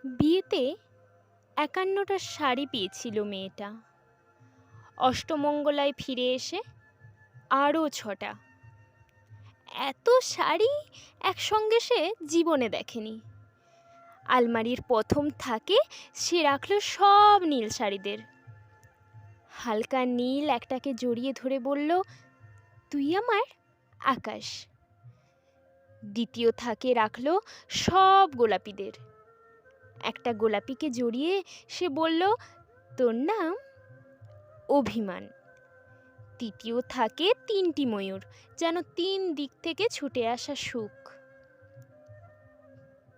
বিয়েতে ৫১টা শাড়ি পেয়েছিল মেয়েটা। অষ্টমঙ্গলায় ফিরে এসে আরও ৬টা। এত শাড়ি একসঙ্গে সে জীবনে দেখেনি। আলমারির প্রথম থাকে সে রাখল সব নীল শাড়িদের। হালকা নীল একটাকে জড়িয়ে ধরে বলল, তুই আমার আকাশ। দ্বিতীয় থাকে রাখল সব গোলাপিদের। একটা গোলাপিকে জড়িয়ে সে বলল, তোর নাম অভিমান। তৃতীয় থাকে ৩টি ময়ূর, যেন ৩ দিক থেকে ছুটে আসা সুখ।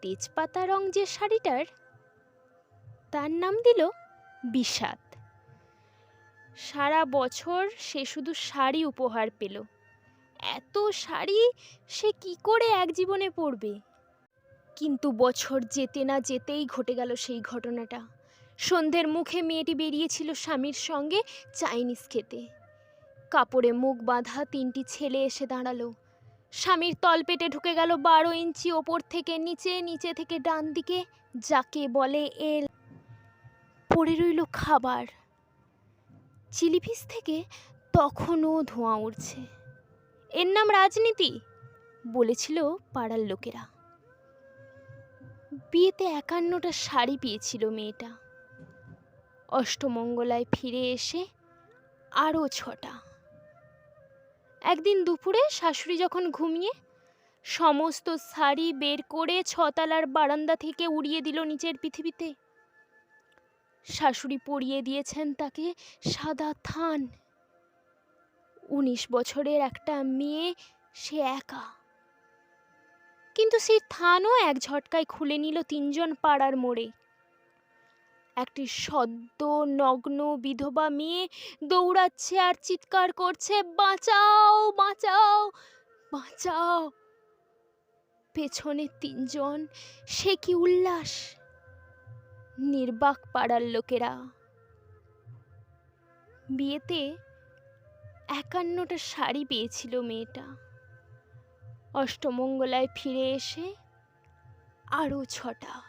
তেজপাতা রং যে শাড়িটার, তার নাম দিল বিষাদ। সারা বছর সে শুধু শাড়ি উপহার পেল। এত শাড়ি সে কি করে এক জীবনে পরবে? কিন্তু বছর যেতে না যেতেই ঘটে গেল সেই ঘটনাটা। সন্ধ্যের মুখে মেয়েটি বেরিয়েছিল স্বামীর সঙ্গে চাইনিজ খেতে। কাপড়ে মুখ বাঁধা ৩টি ছেলে এসে দাঁড়ালো। স্বামীর তলপেটে ঢুকে গেল ১২ ইঞ্চি ওপর থেকে নিচে, নিচে থেকে ডান দিকে, যাকে বলে এল। পড়ে রইল খাবার। চিলিপিস থেকে তখনও ধোঁয়া উঠছে। এর নাম রাজনীতি, বলেছিল পাড়ার লোকেরা। বিয়েতে ৫১টা শাড়ি পেয়েছিল মেয়েটা। অষ্টমঙ্গলায় ফিরে এসে আরও ৬টা। একদিন দুপুরে শাশুড়ি যখন ঘুমিয়ে, সমস্ত শাড়ি বের করে ৬তলার বারান্দা থেকে উড়িয়ে দিল নিচের পৃথিবীতে। শাশুড়ি পরিয়ে দিয়েছেন তাকে সাদা থান। ১৯ বছরের একটা মেয়ে, সে একা। কিন্তু সেই থানও এক ঝটকায় খুলে নিল ৩জন পাড়ার মোড়ে। একটি সদ্য নগ্ন বিধবা মেয়ে দৌড়াচ্ছে আর চিৎকার করছে, বাঁচাও বাঁচাও বাঁচাও। পেছনে ৩জন, সে কি উল্লাস! নির্বাক পাড়ার লোকেরা। বিয়েতে ৫১টা শাড়ি পেয়েছিল মেয়েটা। অষ্টমঙ্গলায় ফিরে এসে আরও ৬টা।